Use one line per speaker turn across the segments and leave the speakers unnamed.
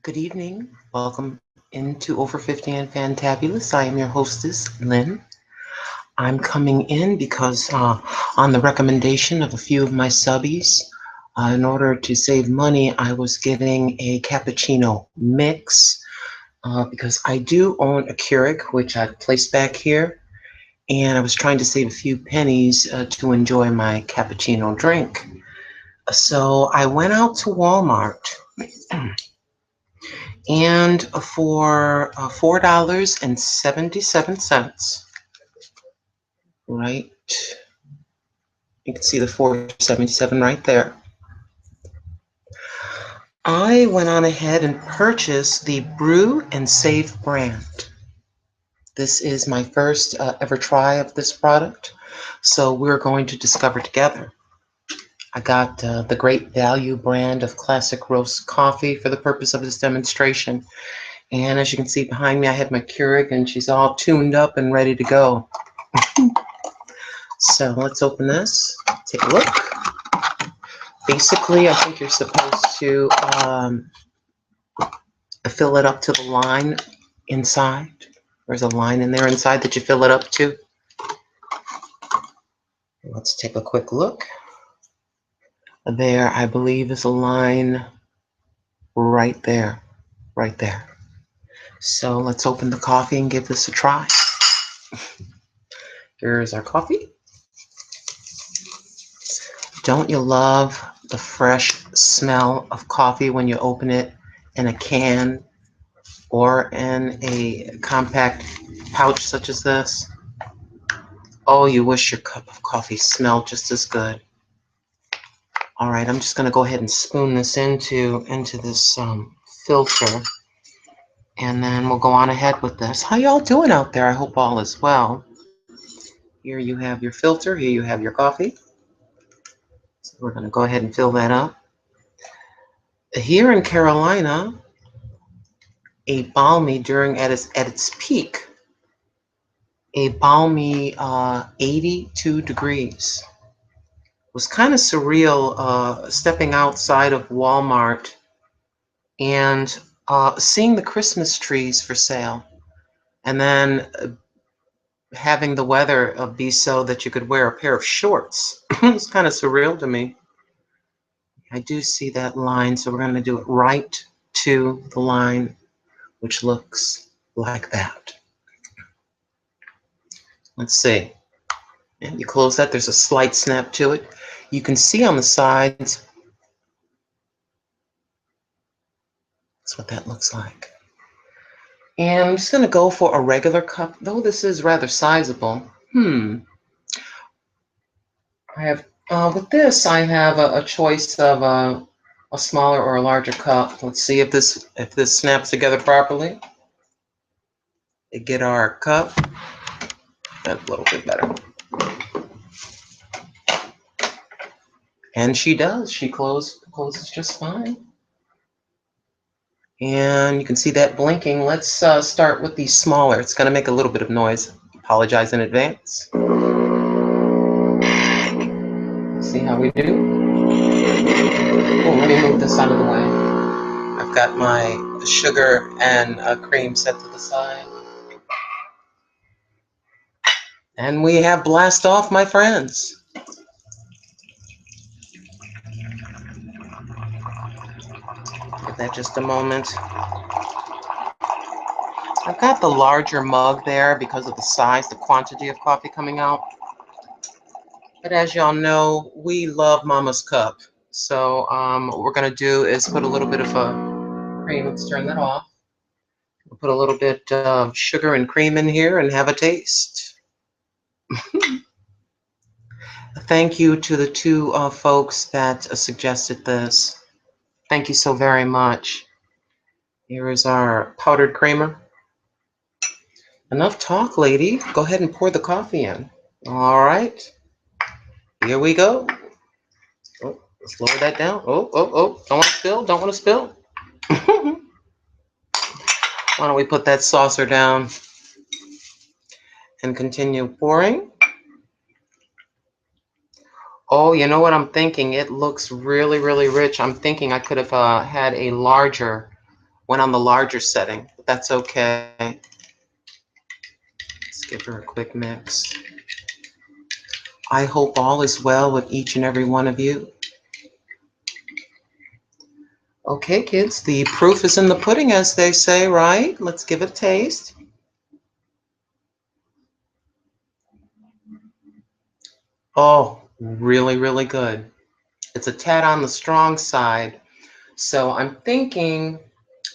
Good evening. Welcome into Over 50 and Fantabulous. I am your hostess, Lynn. I'm coming in because on the recommendation of a few of my subbies, in order to save money, I was getting a cappuccino mix because I do own a Keurig, which I've placed back here, and I was trying to save a few pennies to enjoy my cappuccino drink. So I went out to Walmart. And for $4.77, right? You can see the 477 right there. I went on ahead and purchased the Brew and Save brand. This is my first ever try of this product, so we're going to discover together. I got the Great Value brand of classic roast coffee for the purpose of this demonstration. And as you can see behind me, I have my Keurig, and she's all tuned up and ready to go. So let's open this, take a look. Basically, I think you're supposed to fill it up to the line inside. There's a line in there inside that you fill it up to. Let's take a quick look. There, I believe, is a line right there, right there. So let's open the coffee and give this a try. Here's our coffee. Don't you love the fresh smell of coffee when you open it in a can or in a compact pouch such as this? Oh, you wish your cup of coffee smelled just as good. All right, I'm just going to go ahead and spoon this into this filter, and then we'll go on ahead with this. How y'all doing out there? I hope all is well. Here you have your filter. Here you have your coffee. So we're going to go ahead and fill that up. Here in Carolina, a balmy at its peak, a balmy 82 degrees. It was kind of surreal stepping outside of Walmart and seeing the Christmas trees for sale, and then having the weather be so that you could wear a pair of shorts. It was kind of surreal to me. I do see that line, so we're going to do it right to the line, which looks like that. Let's see. And you close that. There's a slight snap to it. You can see on the sides. That's what that looks like. And I'm just going to go for a regular cup, though this is rather sizable. I have, with this, I have a choice of a smaller or a larger cup. Let's see if this snaps together properly. Get our cup. That's a little bit better. And she does. She closes just fine. And you can see that blinking. Let's start with the smaller. It's going to make a little bit of noise. Apologize in advance. See how we do. Oh, let me move this out of the way. I've got my sugar and cream set to the side. And we have blast off, my friends. Give that just a moment. I've got the larger mug there because of the size, the quantity of coffee coming out. But as y'all know, we love Mama's cup. So what we're going to do is put a little bit of cream. Let's turn that off. We'll put a little bit of sugar and cream in here and have a taste. Thank you to the two folks that suggested this. Thank you so very much. Here is our powdered creamer. Enough talk, lady. Go ahead and pour the coffee in. All right. Here we go. Oh, let's lower that down. Oh. Don't want to spill. Don't want to spill. Why don't we put that saucer down and continue pouring? Oh, you know what I'm thinking? It looks really, really rich. I'm thinking I could have had a larger Went on the larger setting, but that's okay. Let's give her a quick mix. I hope all is well with each and every one of you. Okay, kids, the proof is in the pudding, as they say, right? Let's give it a taste. Oh, really, really good. It's a tad on the strong side. So I'm thinking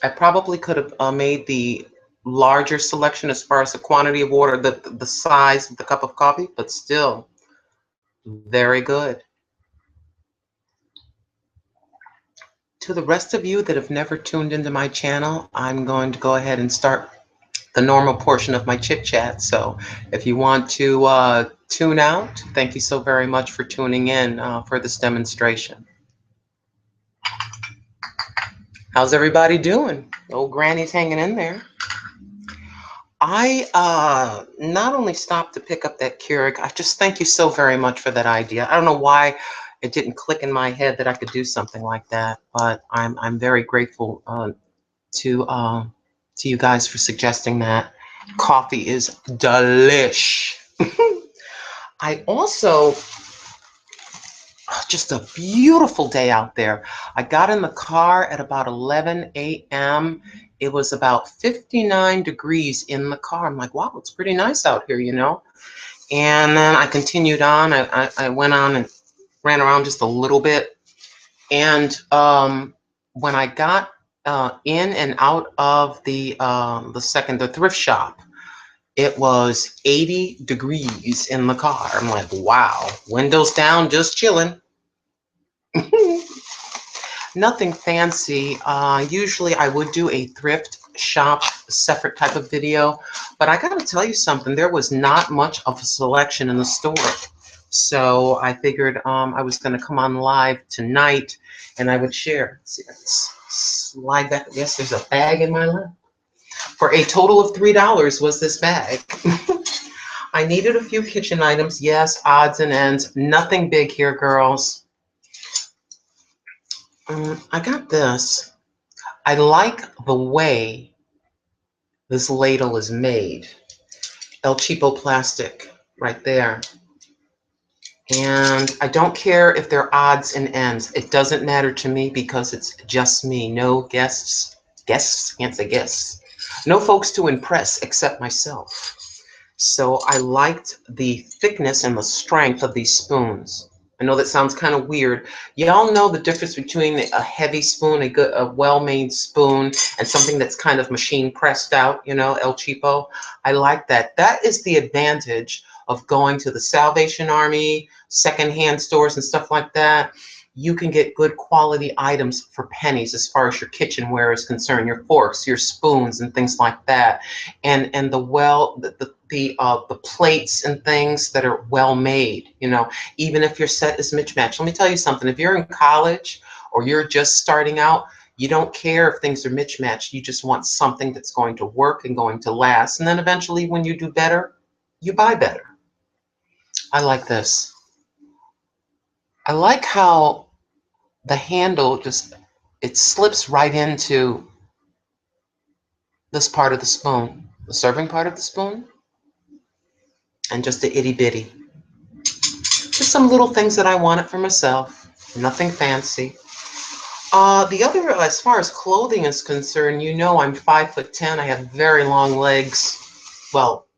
I probably could have made the larger selection as far as the quantity of water, the size of the cup of coffee, but still very good. To the rest of you that have never tuned into my channel, I'm going to go ahead and start the normal portion of my chit chat. So if you want to tune out, thank you so very much for tuning in for this demonstration. How's everybody doing? Old Granny's hanging in there. I not only stopped to pick up that Keurig, I just thank you so very much for that idea. I don't know why it didn't click in my head that I could do something like that, but I'm very grateful to you guys for suggesting that. Coffee is delish. I also, just a beautiful day out there. I got in the car at about 11 a.m. It was about 59 degrees in the car. I'm like, wow, it's pretty nice out here, you know? And then I continued on. I went on and ran around just a little bit. And when I got in and out of the thrift shop, it was 80 degrees in the car. I'm like, wow, windows down, just chilling. Nothing fancy. Usually I would do a thrift shop separate type of video, but I gotta tell you something, there was not much of a selection in the store. So I figured I was gonna come on live tonight and I would share. Let's see, let's slide back. Yes, there's a bag in my lap. For a total of $3 was this bag. I needed a few kitchen items. Yes, odds and ends. Nothing big here, girls. I got this. I like the way this ladle is made. El Cheapo plastic right there. And I don't care if they're odds and ends. It doesn't matter to me because it's just me. No guests. Guests? Can't say guests. No folks to impress except myself. So I liked the thickness and the strength of these spoons. I know that sounds kind of weird. Y'all know the difference between a heavy spoon, a well-made spoon, and something that's kind of machine pressed out, you know, El Cheapo. I like that. That is the advantage of going to the Salvation Army, secondhand stores and stuff like that. You can get good quality items for pennies as far as your kitchenware is concerned, your forks, your spoons, and things like that. And the plates and things that are well made, you know, even if your set is mismatched. Let me tell you something, if you're in college or you're just starting out, you don't care if things are mismatched. You just want something that's going to work and going to last. And then eventually when you do better, you buy better. I like this. I like how the handle it slips right into this part of the spoon, the serving part of the spoon, and just a itty bitty. Just some little things that I wanted for myself. Nothing fancy. The other, as far as clothing is concerned, you know I'm 5'10". I have very long legs. Well,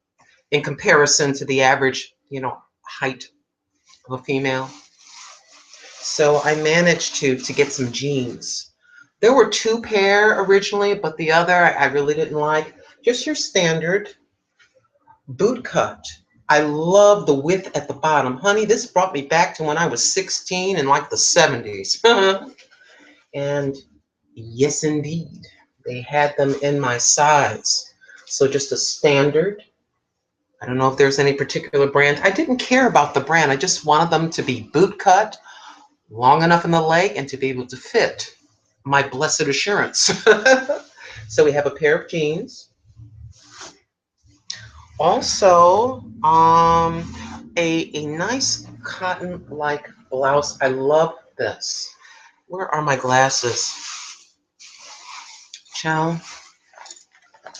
in comparison to the average, you know, height of a female. So I managed to get some jeans. There were two pair originally, but the other I really didn't like. Just your standard boot cut. I love the width at the bottom. Honey, this brought me back to when I was 16 in like the 70s. And yes, indeed, they had them in my size. So just a standard. I don't know if there's any particular brand. I didn't care about the brand. I just wanted them to be boot cut, long enough in the leg, and to be able to fit. My blessed assurance. So we have a pair of jeans. Also, a nice cotton-like blouse. I love this. Where are my glasses? Chow.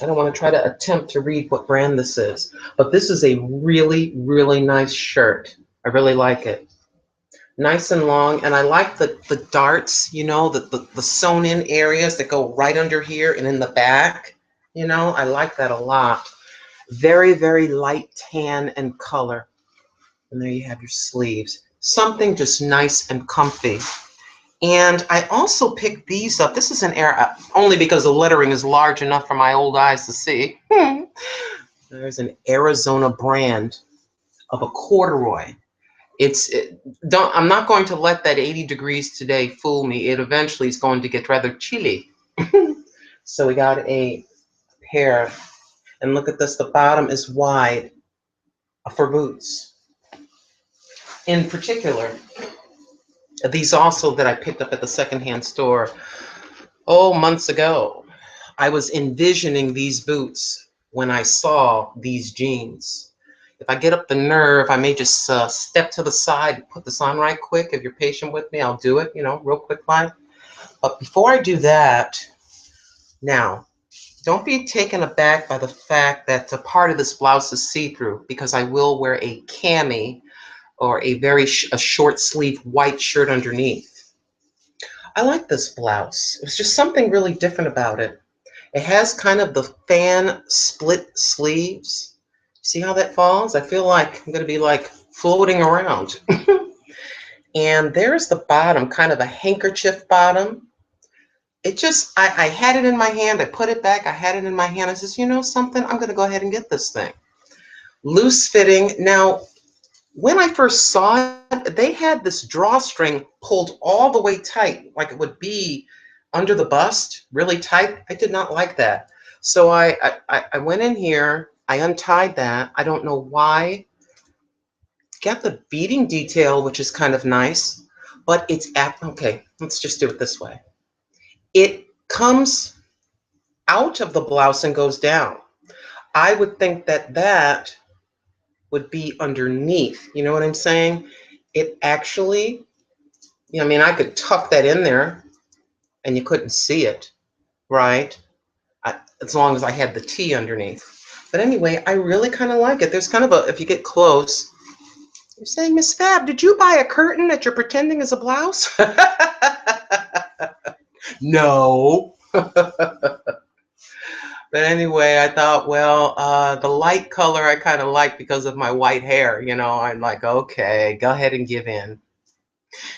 I don't want to try to attempt to read what brand this is, but this is a really, really nice shirt. I really like it. Nice and long, and I like the darts, you know, the sewn in areas that go right under here and in the back. You know, I like that a lot. Very, very light tan and color. And there you have your sleeves. Something just nice and comfy. And I also picked these up. This is an only because the lettering is large enough for my old eyes to see. There's an Arizona brand of a corduroy. I'm not going to let that 80 degrees today fool me. It eventually is going to get rather chilly. So we got a pair. And look at this, the bottom is wide for boots. In particular, these also that I picked up at the secondhand store, months ago. I was envisioning these boots when I saw these jeans. If I get up the nerve, I may just step to the side and put this on right quick. If you're patient with me, I'll do it, you know, real quick like. But before I do that, now, don't be taken aback by the fact that a part of this blouse is see-through, because I will wear a cami or a short sleeve white shirt underneath. I like this blouse. It's just something really different about it. It has kind of the fan split sleeves. See how that falls? I feel like I'm going to be like floating around. And there's the bottom, kind of a handkerchief bottom. It just, I had it in my hand. I put it back. I had it in my hand. I says, you know something? I'm going to go ahead and get this thing. Loose fitting. Now, when I first saw it, they had this drawstring pulled all the way tight, like it would be under the bust, really tight. I did not like that. So I went in here, I untied that. I don't know why. Got the beading detail, which is kind of nice, but it's okay, let's just do it this way. It comes out of the blouse and goes down. I would think that that would be underneath. You know what I'm saying? It actually, I mean, I could tuck that in there and you couldn't see it, right? As long as I had the T underneath. But anyway, I really kind of like it. There's kind of a, if you get close, you're saying, Miss Fab, did you buy a curtain that you're pretending is a blouse? No. But anyway, I thought, well, the light color I kind of like because of my white hair. You know, I'm like, okay, go ahead and give in.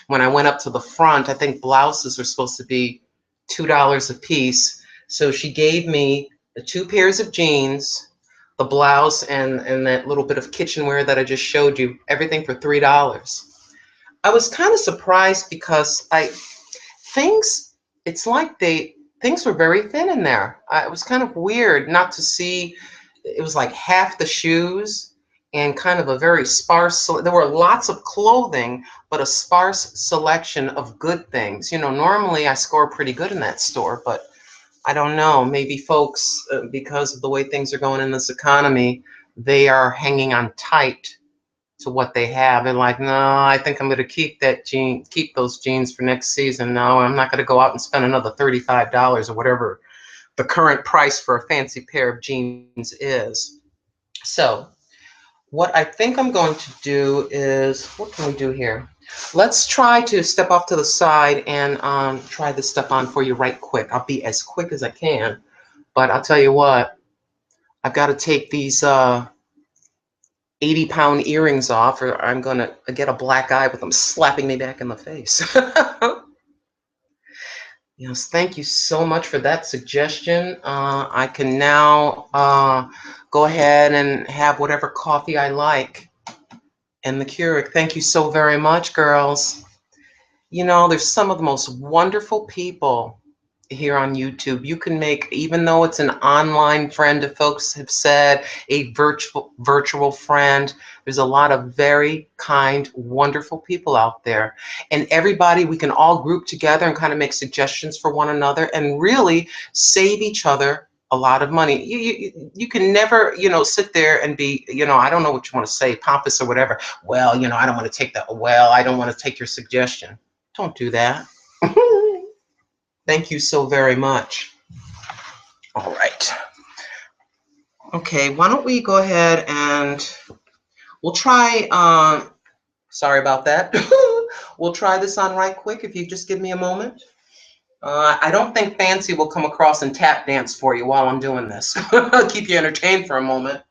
When I went up to the front, I think blouses are supposed to be $2 a piece. So she gave me the 2 pairs of jeans, the blouse, and that little bit of kitchenware that I just showed you, everything for $3. I was kind of surprised because it's like things were very thin in there. It was kind of weird not to see. It was like half the shoes and kind of a very sparse. There were lots of clothing, but a sparse selection of good things. You know, normally I score pretty good in that store, but I don't know. Maybe folks, because of the way things are going in this economy, they are hanging on tight to what they have. They're like, no, I think I'm going to keep those jeans for next season. No, I'm not going to go out and spend another $35 or whatever the current price for a fancy pair of jeans is. So what I think I'm going to do is, what can we do here? Let's try to step off to the side and try this stuff on for you right quick. I'll be as quick as I can, but I'll tell you what, I've got to take these 80-pound earrings off, or I'm going to get a black eye with them slapping me back in the face. Yes, thank you so much for that suggestion. I can now go ahead and have whatever coffee I like in the Keurig. Thank you so very much, girls. You know, there's some of the most wonderful people here on YouTube. You can make, even though it's an online friend, if folks have said, a virtual friend, there's a lot of very kind, wonderful people out there. And everybody, we can all group together and kind of make suggestions for one another and really save each other a lot of money. You can never, you know, sit there and be, you know, I don't know what you want to say, pompous or whatever. Well, you know, I don't want to take that. Well, I don't want to take your suggestion. Don't do that. Thank you so very much. Okay, why don't we go ahead and we'll try, sorry about that. We'll try this on right quick if you just give me a moment. I don't think Fancy will come across and tap dance for you while I'm doing this. Keep you entertained for a moment.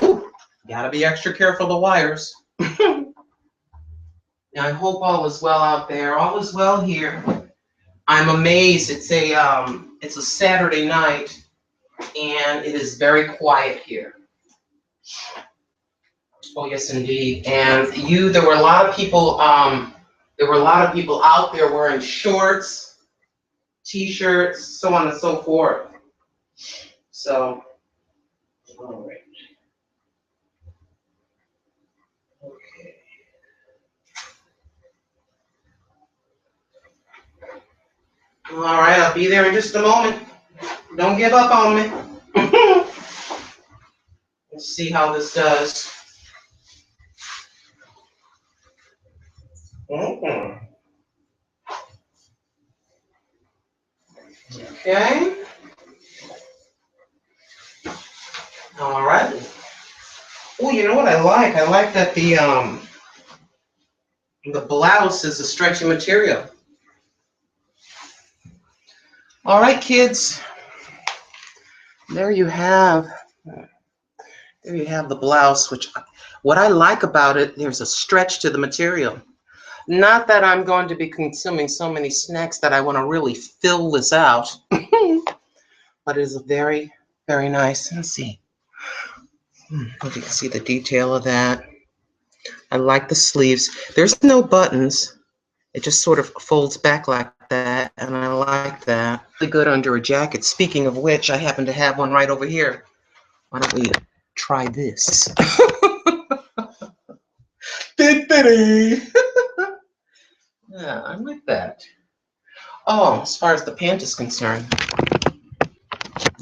Ooh, gotta be extra careful of the wires. I hope all is well out there. All is well here. I'm amazed. It's a Saturday night, and it is very quiet here. Oh yes, indeed. And there were a lot of people. There were a lot of people out there wearing shorts, t-shirts, so on and so forth. So, all right. Okay. All right, I'll be there in just a moment. Don't give up on me. Let's see how this does. Okay. All right. Oh, you know what I like? I like that the blouse is a stretchy material. All right, kids. There you have. There you have the blouse, which what I like about it, there's a stretch to the material. Not that I'm going to be consuming so many snacks that I want to really fill this out, but it is a very, very nice. Let's see. Hope you can see the detail of that. I like the sleeves. There's no buttons. It just sort of folds back like that, and I like that. Really good under a jacket. Speaking of which, I happen to have one right over here. Why don't we try this? Yeah, I like that. Oh, as far as the pant is concerned,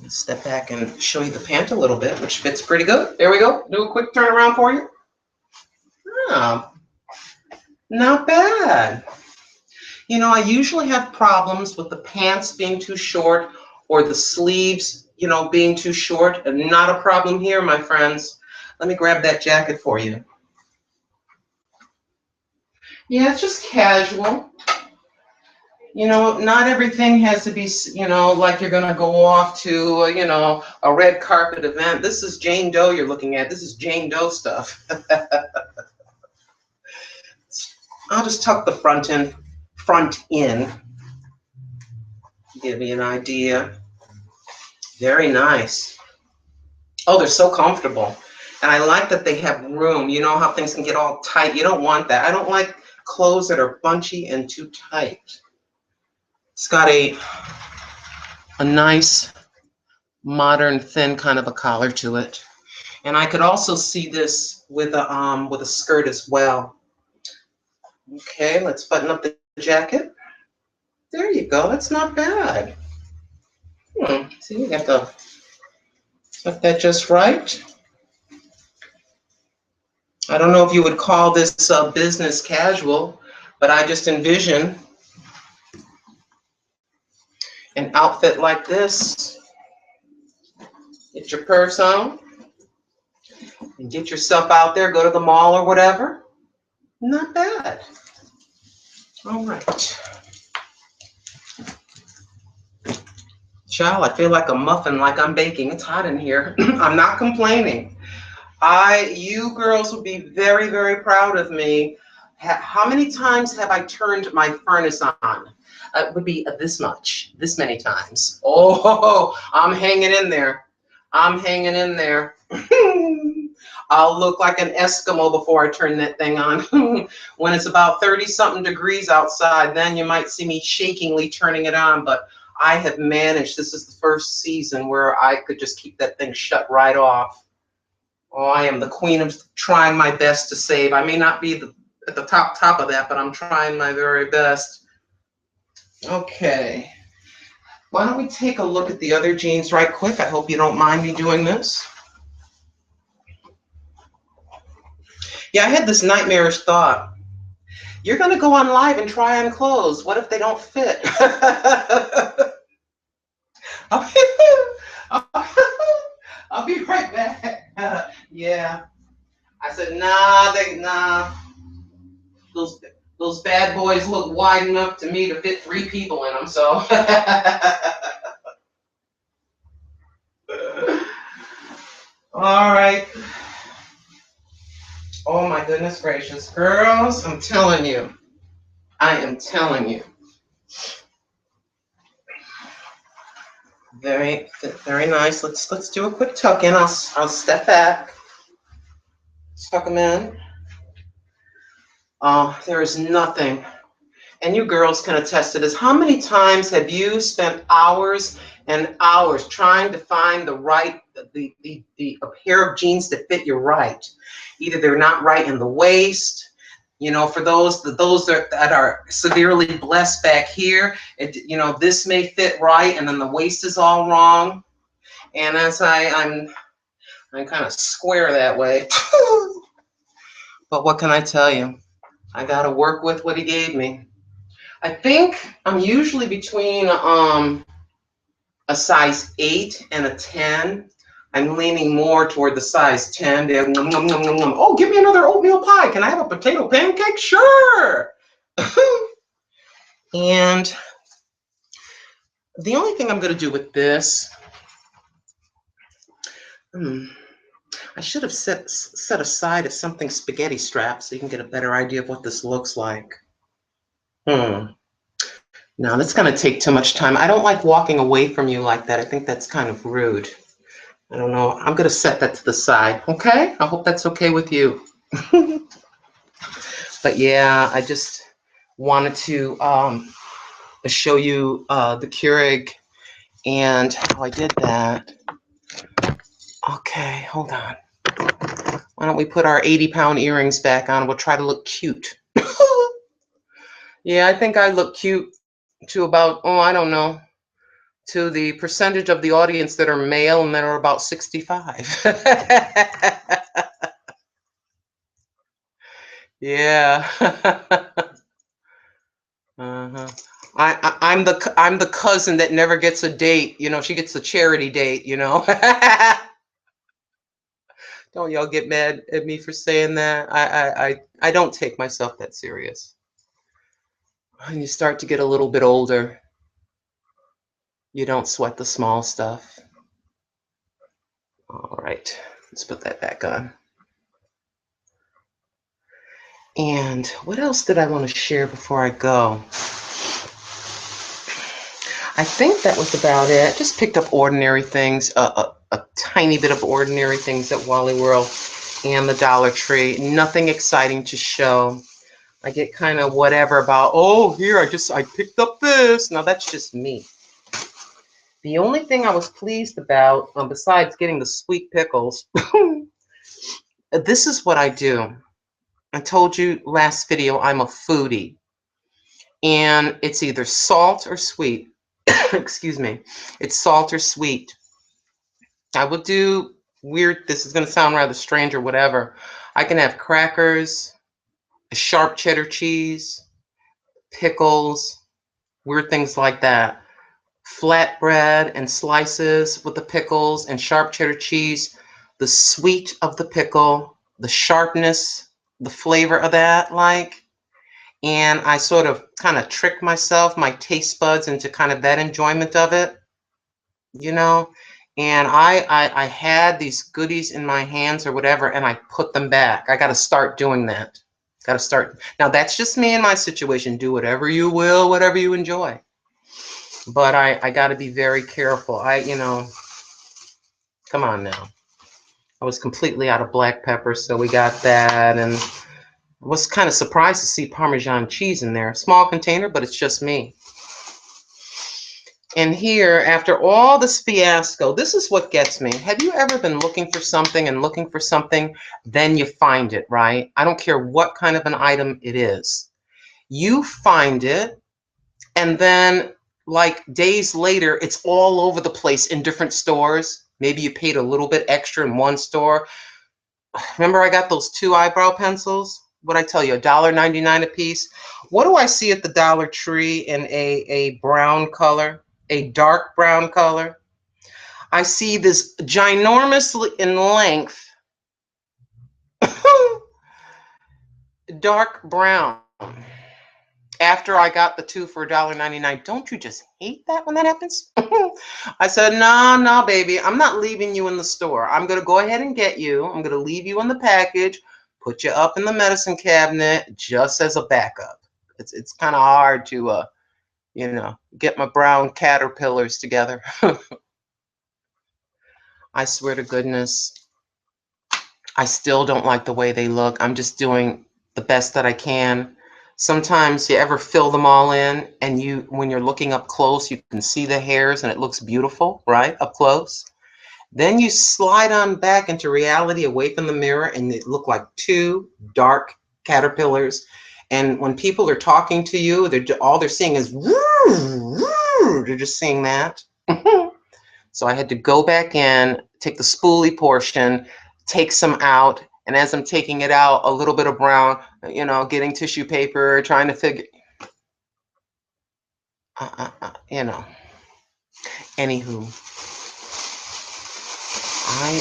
let's step back and show you the pant a little bit, which fits pretty good. There we go. Do a quick turnaround for you. Oh, not bad. You know, I usually have problems with the pants being too short or the sleeves, you know, being too short. And not a problem here, my friends. Let me grab that jacket for you. Yeah, it's just casual. You know, not everything has to be, you know, like you're going to go off to, you know, a red carpet event. This is Jane Doe you're looking at. This is Jane Doe stuff. I'll just tuck the front in, give you an idea. Very nice. Oh, they're so comfortable. And I like that they have room. You know how things can get all tight. You don't want that. I don't like clothes that are bunchy and too tight. It's got a nice, modern, thin kind of a collar to it. And I could also see this with a skirt as well. Okay, let's button up the jacket. There you go. That's not bad. See, we got that just right. I don't know if you would call this business casual, but I just envision an outfit like this. Get your purse on and get yourself out there, go to the mall or whatever. Not bad. All right. Child, I feel like a muffin, like I'm baking. It's hot in here. I'm not complaining. You girls would be very, very proud of me. How many times have I turned my furnace on? It would be this much, this many times. Oh, I'm hanging in there. I'm hanging in there. I'll look like an Eskimo before I turn that thing on. When it's about 30-something degrees outside, then you might see me shakingly turning it on, but I have managed. This is the first season where I could just keep that thing shut right off. Oh, I am the queen of trying my best to save. I may not be at the top of that, but I'm trying my very best. Okay. Why don't we take a look at the other jeans right quick? I hope you don't mind me doing this. Yeah, I had this nightmarish thought. You're going to go on live and try on clothes. What if they don't fit? yeah. I said, nah, nah. Those bad boys look wide enough to me to fit 3 people in them, so. All right. Oh my goodness gracious. Girls, I'm telling you. I am telling you. Very, very nice. Let's do a quick tuck in. I'll step back. Tuck them in. There is nothing, and you girls can attest to this. How many times have you spent hours and hours trying to find the right, a pair of jeans that fit you right? Either they're not right in the waist, you know, for those that are severely blessed back here, you know, this may fit right, and then the waist is all wrong. And as I'm kind of square that way. But what can I tell you? I got to work with what he gave me. I think I'm usually between a size 8 and a 10. I'm leaning more toward the size 10. Oh, give me another oatmeal pie. Can I have a potato pancake? Sure. And the only thing I'm going to do with this, I should have set aside something spaghetti strap so you can get a better idea of what this looks like. Now, that's going to take too much time. I don't like walking away from you like that. I think that's kind of rude. I don't know. I'm going to set that to the side. Okay? I hope that's okay with you. But yeah, I just wanted to show you the Keurig and how I did that. Okay, hold on. Why don't we put our 80-pound earrings back on? We'll try to look cute. Yeah, I think I look cute to about, oh, I don't know, to the percentage of the audience that are male and that are about 65. Yeah. I'm the cousin that never gets a date. You know, she gets a charity date. You know. Don't y'all get mad at me for saying that? I don't take myself that serious. When you start to get a little bit older, you don't sweat the small stuff. All right, let's put that back on. And what else did I want to share before I go? I think that was about it. Just picked up ordinary things, a tiny bit of ordinary things at Wally World and the Dollar Tree. Nothing exciting to show. I get kind of whatever about, oh, here, I picked up this. Now, that's just me. The only thing I was pleased about, besides getting the sweet pickles, this is what I do. I told you last video, I'm a foodie. And it's either salt or sweet. Excuse me. It's salt or sweet. I would do weird, this is going to sound rather strange or whatever. I can have crackers, sharp cheddar cheese, pickles, weird things like that. Flatbread and slices with the pickles and sharp cheddar cheese. The sweet of the pickle, the sharpness, the flavor of that, like. And I sort of kind of trick myself, my taste buds, into kind of that enjoyment of it, you know. And I had these goodies in my hands or whatever, and I put them back. I got to start doing that. Got to start. Now, that's just me in my situation. Do whatever you will, whatever you enjoy. But I got to be very careful. You know, come on now. I was completely out of black pepper, so we got that. And I was kind of surprised to see Parmesan cheese in there. Small container, but it's just me. And here, after all this fiasco, this is what gets me. Have you ever been looking for something and looking for something, then you find it, right? I don't care what kind of an item it is. You find it, and then like days later, it's all over the place in different stores. Maybe you paid a little bit extra in one store. Remember I got those 2 eyebrow pencils? What'd I tell you, $1.99 a piece? What do I see at the Dollar Tree in a brown color, a dark brown color? I see this ginormously in length dark brown. After I got the two for $1.99, don't you just hate that when that happens? I said, no, no, baby, I'm not leaving you in the store. I'm going to go ahead and get you. I'm going to leave you in the package, put you up in the medicine cabinet just as a backup. It's kind of hard to, you know, get my brown caterpillars together. I swear to goodness, I still don't like the way they look. I'm just doing the best that I can. Sometimes you ever fill them all in and when you're looking up close, you can see the hairs and it looks beautiful, right? Up close. Then you slide on back into reality away from the mirror and it look like two dark caterpillars. And when people are talking to you, all they're seeing is woo, woo. They're just seeing that. So I had to go back in, take the spoolie portion, take some out, and as I'm taking it out, a little bit of brown, you know, getting tissue paper, trying to figure, you know. Anywho, I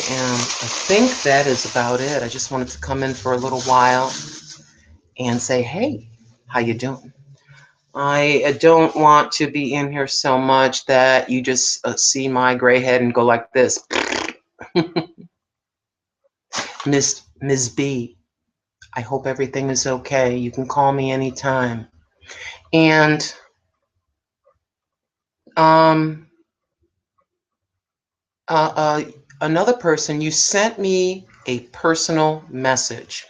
think that is about it. I just wanted to come in for a little while and say, hey, how you doing? I don't want to be in here so much that you just see my gray head and go like this. Ms. B, I hope everything is okay. You can call me anytime. And um, another person, you sent me a personal message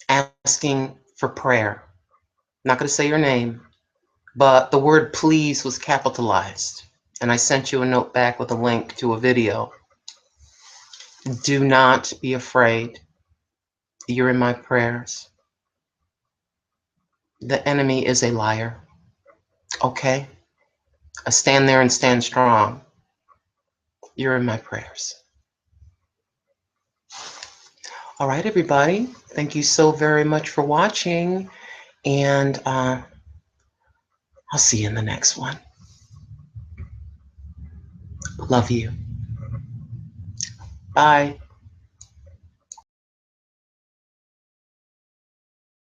asking for prayer. I'm not going to say your name, but the word please was capitalized. And I sent you a note back with a link to a video. Do not be afraid. You're in my prayers. The enemy is a liar. Okay? I stand there and stand strong. You're in my prayers. All right, everybody. Thank you so very much for watching. And I'll see you in the next one. Love you. Bye.